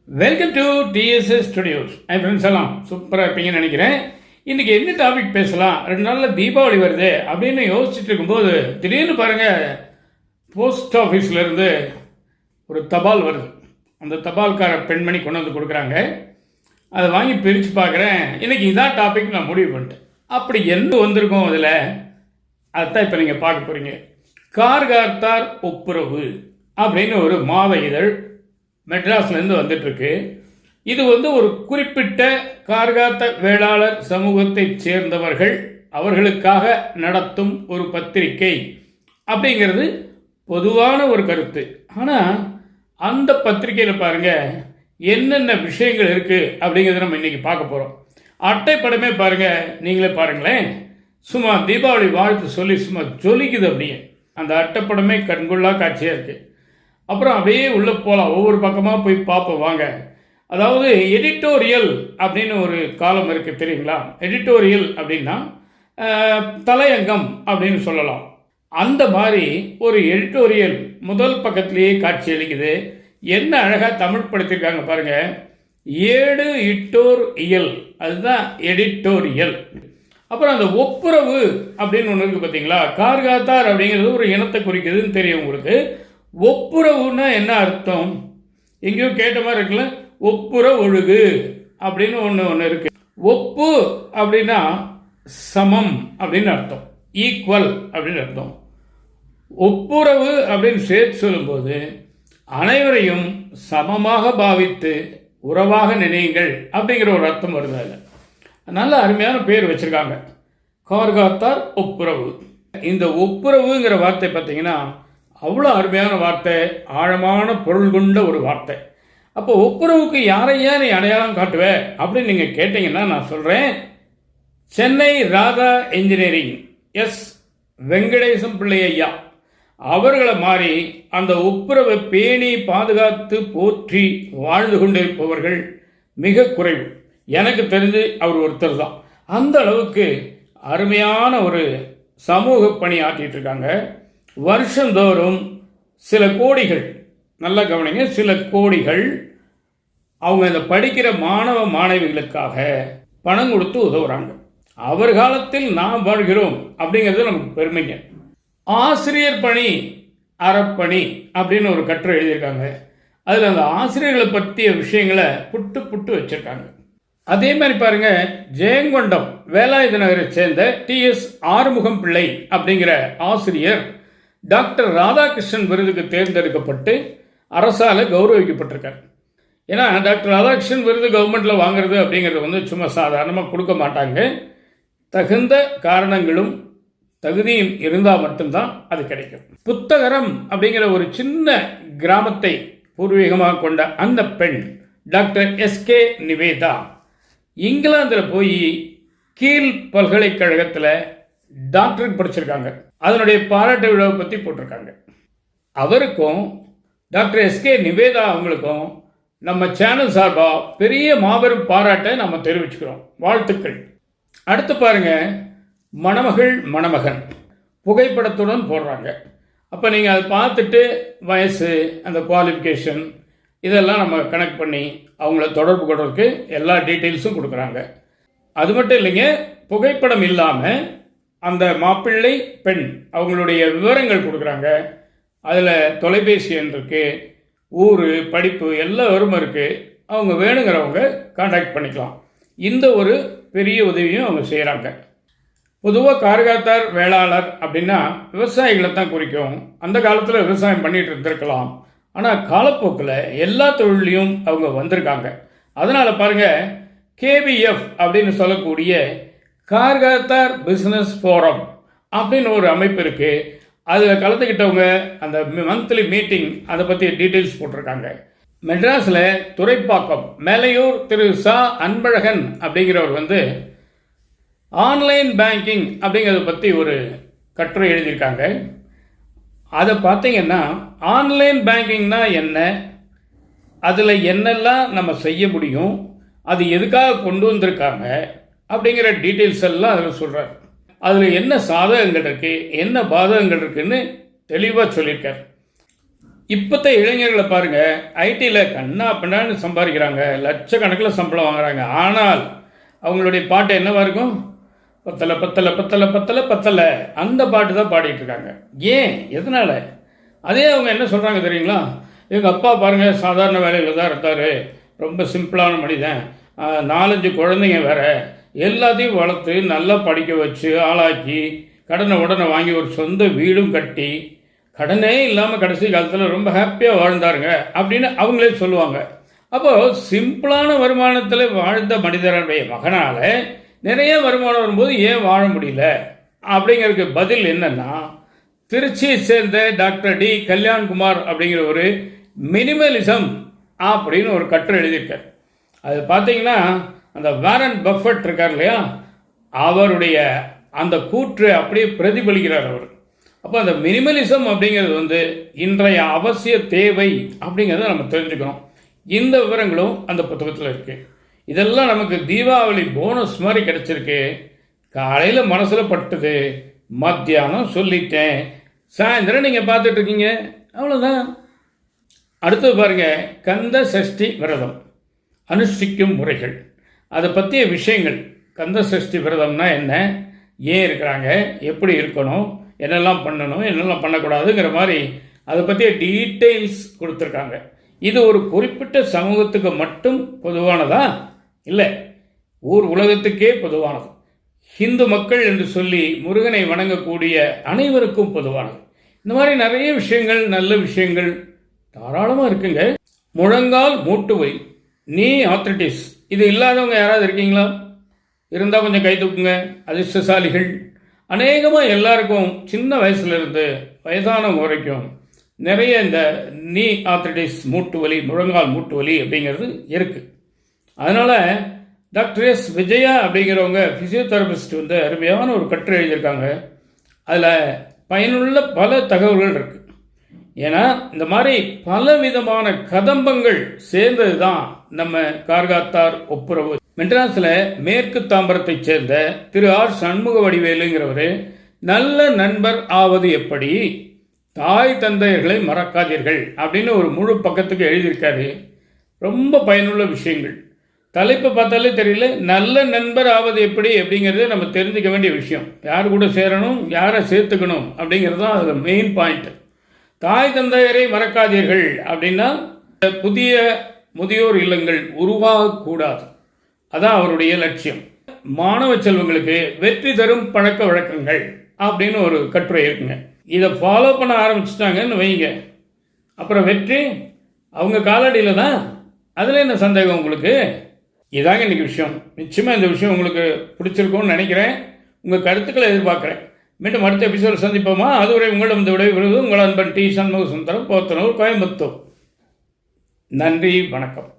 Welcome to TDS studios. N friends எல்லாம் சூப்பராக இருப்பீங்கன்னு நினைக்கிறேன். இன்றைக்கி என்ன டாபிக் பேசலாம்? 2 நாளில் தீபாவளி வருது அப்படின்னு யோசிச்சுட்டு இருக்கும்போது திடீர்னு பாருங்கள், போஸ்ட் ஆஃபீஸ்லேருந்து ஒரு தபால் வருது. அந்த தபால்கார பெண்மணி கொண்டு வந்து கொடுக்குறாங்க. அதை வாங்கி பிரித்து பார்க்குறேன். இன்றைக்கி இதான் டாபிக் நான் முடிவு பண்ணிட்டேன். அப்படி என்ன வந்திருக்கோம் அதில், அதுதான் இப்போ நீங்கள் பார்க்க போகிறீங்க. கார்கார்த்தார் ஒப்புரவு அப்படின்னு ஒரு மாத இதழ் மெட்ராஸ்லேருந்து வந்துட்டுருக்கு. இது ஒரு குறிப்பிட்ட கார்காத்த வேளாளர் சமூகத்தைச் சேர்ந்தவர்கள் அவர்களுக்காக நடத்தும் ஒரு பத்திரிகை அப்படிங்கிறது பொதுவான ஒரு கருத்து. ஆனால் அந்த பத்திரிகையில் பாருங்கள் என்னென்ன விஷயங்கள் இருக்குது அப்படிங்கிறத நம்ம இன்றைக்கி பார்க்க போகிறோம். அட்டைப்படமே பாருங்கள், நீங்களே பாருங்களேன். சும்மா தீபாவளி வாழ்த்து சொல்லி சும்மா ஜொலிக்குது. அப்படியே அந்த அட்டைப்படமே கண்கொள்ளா காட்சியாக இருக்குது. அப்புறம் அப்படியே உள்ளே போகலாம், ஒவ்வொரு பக்கமாக போய் பார்ப்போம் வாங்க. அதாவது எடிட்டோரியல் அப்படின்னு ஒரு காலம் இருக்குது தெரியுங்களா? எடிட்டோரியல் அப்படின்னா தலையங்கம் அப்படின்னு சொல்லலாம். அந்த மாதிரி ஒரு எடிட்டோரியல் முதல் பக்கத்திலேயே காட்சி அளிக்குது. என்ன அழகாக தமிழ் படுத்திருக்காங்க பாருங்கள். ஏடு இட்டோர் இயல், அதுதான் எடிட்டோரியல். அப்புறம் அந்த ஒப்புரவு அப்படின்னு ஒன்று இருக்குது பார்த்தீங்களா? கார்காத்தார் அப்படிங்கிறது ஒரு இனத்தை குறிக்குதுன்னு தெரியும் உங்களுக்கு. ஒப்புரவுன்னா என்ன அர்த்தம்? எங்கேயோ கேட்ட மாதிரி இருக்குல்ல. ஒப்புர ஒழுகு அப்படின்னு ஒன்று இருக்கு. ஒப்பு அப்படின்னா சமம் அப்படின்னு அர்த்தம், ஈக்குவல் அப்படின்னு அர்த்தம். ஒப்புரவு அப்படின்னு சேர்த்து சொல்லும்போது அனைவரையும் சமமாக பாவித்து உறவாக நினையுங்கள் அப்படிங்கிற ஒரு அர்த்தம் வருது. அதில் நல்ல அருமையான பேர் வச்சிருக்காங்க, கார்காத்தார் ஒப்புரவு. இந்த ஒப்புரவுங்கிற வார்த்தை பார்த்தீங்கன்னா அவ்வளோ அருமையான வார்த்தை, ஆழமான பொருள் கொண்ட ஒரு வார்த்தை. அப்போ ஒப்புரவுக்கு யாரையா நீ அடையாளம் காட்டுவ அப்படின்னு நீங்கள் கேட்டீங்கன்னா நான் சொல்கிறேன், சென்னை ராதா இன்ஜினியரிங் எஸ் வெங்கடேசம் பிள்ளை ஐயா அவர்களை மாதிரி அந்த ஒப்புரவை பேணி பாதுகாத்து போற்றி வாழ்ந்து கொண்டிருப்பவர்கள் மிக குறைவு. எனக்கு தெரிஞ்சு அவர் ஒருத்தர் தான். அந்த அளவுக்கு அருமையான ஒரு சமூக பணி ஆற்றிட்டு இருக்காங்க. வருஷந்தோறும் சில கோடிகள், நல்லா கவனிங்க, சில கோடிகள் அவங்க இந்த படிக்கிற மாணவ மாணவிகளுக்காக பணம் கொடுத்து உதவுறாங்க. அவர் காலத்தில் நாம் வாழ்கிறோம் அப்படிங்கிறது நமக்கு பெருமைங்க. ஆசிரியர் பணி அறப்பணி அப்படின்னு ஒரு கட்டுரை எழுதியிருக்காங்க. அதில் அந்த ஆசிரியர்களை பற்றிய விஷயங்களை புட்டு புட்டு வச்சிருக்காங்க. அதே மாதிரி பாருங்க, ஜெயங்கொண்டம் வேலாயுத நகரை சேர்ந்த டிஎஸ் ஆறுமுகம் பிள்ளை அப்படிங்கிற ஆசிரியர் டாக்டர் ராதாகிருஷ்ணன் விருதுக்கு தேர்ந்தெடுக்கப்பட்டு அரசால் கௌரவிக்கப்பட்டிருக்கார். ஏன்னா டாக்டர் ராதாகிருஷ்ணன் விருது கவர்மெண்ட்டில் வாங்குறது அப்படிங்கிறது சும்மா சாதாரணமாக கொடுக்க மாட்டாங்க. தகுந்த காரணங்களும் தகுதியும் இருந்தால் மட்டும்தான் அது கிடைக்கும். புத்தகரம் அப்படிங்கிற ஒரு சின்ன கிராமத்தை பூர்வீகமாக கொண்ட அந்த பெண் டாக்டர் எஸ்கே நிவேதா இங்கிலாந்தில் போய் கீல் பல்கலைக்கழகத்தில் டாக்டருக்கு படிச்சிருக்காங்க. அதனுடைய பாராட்டு விழாவை பற்றி போட்டிருக்காங்க. அவருக்கும் டாக்டர் எஸ்கே நிவேதா அவங்களுக்கும் நம்ம சேனல் சார்பாக பெரிய மாபெரும் பாராட்டை நம்ம தெரிவிச்சுக்கிறோம். வாழ்த்துக்கள். அடுத்து பாருங்க, மணமகள் மணமகன் புகைப்படத்துடன் போடுறாங்க. அப்போ நீங்கள் அதை பார்த்துட்டு வயசு, அந்த குவாலிஃபிகேஷன் இதெல்லாம் நம்ம கனெக்ட் பண்ணி அவங்கள தொடர்பு கொள்றதுக்கு எல்லா டீட்டெயில்ஸும் கொடுக்குறாங்க. அது மட்டும் இல்லைங்க, புகைப்படம் இல்லாமல் அந்த மாப்பிள்ளை பெண் அவங்களுடைய விவரங்கள் கொடுக்குறாங்க. அதில் தொலைபேசி எண் இருக்குது, ஊர், படிப்பு எல்லா விவரமும் இருக்குது. அவங்க வேணுங்கிறவங்க கான்டாக்ட் பண்ணிக்கலாம். இந்த ஒரு பெரிய உதவியும் அவங்க செய்கிறாங்க. பொதுவாக கார்காத்தார் வேளாளர் அப்படின்னா விவசாயிகளை தான் குறிக்கும். அந்த காலத்தில் விவசாயம் பண்ணிகிட்டு இருந்திருக்கலாம். ஆனால் காலப்போக்கில் எல்லா தொழிலையும் அவங்க வந்திருக்காங்க. அதனால் பாருங்கள், கேபிஎஃப் அப்படின்னு சொல்லக்கூடிய கார்காத்தார் பிஸ்னஸ் ஃபோரம் அப்படின்னு ஒரு அமைப்பு இருக்குது. அதில் கலந்துக்கிட்டவங்க அந்த மந்த்லி மீட்டிங் அதை பற்றி டீட்டெயில்ஸ் போட்டிருக்காங்க. மெட்ராஸில் துறைப்பாக்கம் மேலையூர் திரு சா அன்பழகன் அப்படிங்கிறவர் ஆன்லைன் பேங்கிங் அப்படிங்கிறத பற்றி ஒரு கட்டுரை எழுதியிருக்காங்க. அதை பார்த்தீங்கன்னா ஆன்லைன் பேங்கிங்னா என்ன, அதில் என்னெல்லாம் நம்ம செய்ய முடியும், அது எதுக்காக கொண்டு வந்திருக்காங்க அப்படிங்கிற டீட்டெயில்ஸ் எல்லாம் அதில் சொல்கிறார். அதில் என்ன சாதகங்கள் இருக்குது, என்ன பாதகங்கள் இருக்குன்னு தெளிவாக சொல்லியிருக்கார். இப்போத்த இளைஞர்களை பாருங்க, ஐடியில் கண்ணா பின்னான்னு சம்பாதிக்கிறாங்க, லட்சக்கணக்கில் சம்பளம் வாங்குறாங்க. ஆனால் அவங்களுடைய பாட்டு என்னவா இருக்கும்? பத்தலை பத்தலை பத்தலை பத்தலை பத்தலை, அந்த பாட்டு தான் பாடிட்டு இருக்காங்க. ஏன்? எதனால? அதே அவங்க என்ன சொல்கிறாங்க தெரியுங்களா? எங்கள் அப்பா பாருங்கள் சாதாரண வேலையில் தான் இருந்தார், ரொம்ப சிம்பிளான மனிதன், 4-5 குழந்தைங்க வேற, எல்லாத்தையும் வளர்த்து நல்லா படிக்க வச்சு ஆளாக்கி கடனை உடனே வாங்கி ஒரு சொந்த வீடும் கட்டி கடனே இல்லாமல் கடைசி காலத்தில் ரொம்ப ஹாப்பியாக வாழ்ந்தாருங்க அப்படின்னு அவங்களே சொல்லுவாங்க. அப்போது சிம்பிளான வருமானத்தில் வாழ்ந்த மனிதருடைய மகனால் நிறைய வருமானம் வரும்போது ஏன் வாழ முடியல அப்படிங்கிறதுக்கு பதில் என்னன்னா, திருச்சியை சேர்ந்த டாக்டர் டி கல்யாண்குமார் அப்படிங்கிற ஒரு மினிமலிசம் அப்படின்னு ஒரு கட்டுரை எழுதியிருக்கார். அது பார்த்தீங்கன்னா அந்த வாரன் பஃபட் இருக்கார் இல்லையா, அவருடைய அந்த கூற்று அப்படியே பிரதிபலிக்கிறார் அவர். அப்போ அந்த மினிமலிசம் அப்படிங்கிறது இன்றைய அவசிய தேவை அப்படிங்கிறத நம்ம தெரிஞ்சுக்கணும். இந்த விவரங்களும் அந்த புத்தகத்தில் இருக்குது. இதெல்லாம் நமக்கு தீபாவளி போனஸ் மாதிரி கிடச்சிருக்கு. காலையில் மனசில் பட்டுது, மத்தியானம் சொல்லிட்டேன், சாயந்தரம் நீங்கள் பார்த்துட்ருக்கீங்க, அவ்வளோதான். அடுத்தது பாருங்கள், கந்த சஷ்டி விரதம் அனுஷ்டிக்கும் முறைகள், அதை பற்றிய விஷயங்கள். கந்த சஷ்டி விரதம்னா என்ன, ஏன் இருக்கிறாங்க, எப்படி இருக்கணும், என்னெல்லாம் பண்ணணும், என்னெல்லாம் பண்ணக்கூடாதுங்கிற மாதிரி அதை பற்றிய டீட்டெயில்ஸ் கொடுத்துருக்காங்க. இது ஒரு குறிப்பிட்ட சமூகத்துக்கு மட்டும் பொதுவானதா? இல்லை, ஊர் உலகத்துக்கே பொதுவானது. ஹிந்து மக்கள் என்று சொல்லி முருகனை வணங்கக்கூடிய அனைவருக்கும் பொதுவானது. இந்த மாதிரி நிறைய விஷயங்கள், நல்ல விஷயங்கள் தாராளமாக இருக்குங்க. முழங்கால் மூட்டு வலி, நீ ஆர்த்ரைட்டிஸ், இது இல்லாதவங்க யாராவது இருக்கீங்களா? இருந்தால் கொஞ்சம் கை தூக்குங்க. அதிர்ஷ்டசாலிகள். அநேகமாக எல்லாருக்கும் சின்ன வயசுலேருந்து வயதானவங்க வரைக்கும் நிறைய இந்த நீ ஆர்த்ரைட்டிஸ், மூட்டு வலி, முழங்கால் மூட்டு வலி அப்படிங்கிறது இருக்குது. அதனால் டாக்டர் எஸ் விஜயா அப்படிங்கிறவங்க ஃபிசியோதெரபிஸ்ட் அருமையான ஒரு கட்டுரை எழுதியிருக்காங்க. அதில் பயனுள்ள பல தகவல்கள் இருக்குது. ஏன்னா இந்த மாதிரி பல விதமான கதம்பங்கள் சேர்ந்தது தான் நம்ம கார்காத்தார் ஒப்புரவு. மெட்ராஸில் மேற்கு தாம்பரத்தை சேர்ந்த திரு ஆர் சண்முக வடிவேலுங்கிறவர் நல்ல நண்பர் ஆவது எப்படி, தாய் தந்தையர்களை மறக்காதீர்கள் அப்படின்னு ஒரு முழு பக்கத்துக்கு எழுதியிருக்காரு. ரொம்ப பயனுள்ள விஷயங்கள். தலைப்பை பார்த்தாலே தெரியல, நல்ல நண்பர் ஆவது எப்படி அப்படிங்கிறது நம்ம தெரிஞ்சுக்க வேண்டிய விஷயம். யார் கூட சேரணும், யாரை சேர்த்துக்கணும் அப்படிங்கிறது தான் அதில் மெயின் பாயிண்ட். தாய் தந்தையரை மறக்காதீர்கள் அப்படின்னா புதிய முதியோர் இல்லங்கள் உருவாகக்கூடாது, அதான் அவருடைய லட்சியம். மாணவ செல்வங்களுக்கு வெற்றி தரும் பழக்க வழக்கங்கள் அப்படின்னு ஒரு கட்டுரை இருக்குங்க. இதை ஃபாலோ பண்ண ஆரம்பிச்சிட்டாங்கன்னு வைங்க, அப்புறம் வெற்றி அவங்க காலடியில் தான். அதில் என்ன சந்தேகம் உங்களுக்கு? இதாங்க இன்றைக்கி விஷயம். நிச்சயமாக இந்த விஷயம் உங்களுக்கு பிடிச்சிருக்கும்னு நினைக்கிறேன். உங்கள் கருத்துக்களை எதிர்பார்க்குறேன். மீண்டும் அடுத்த எபிசோடு சந்திப்போமா? அதுவரை உங்களிடம் இந்த விடைபெறுவது உங்கள் அன்பன் டி சண்முக சுந்தரம், போத்தனூர், கோயம்புத்தூர். நன்றி, வணக்கம்.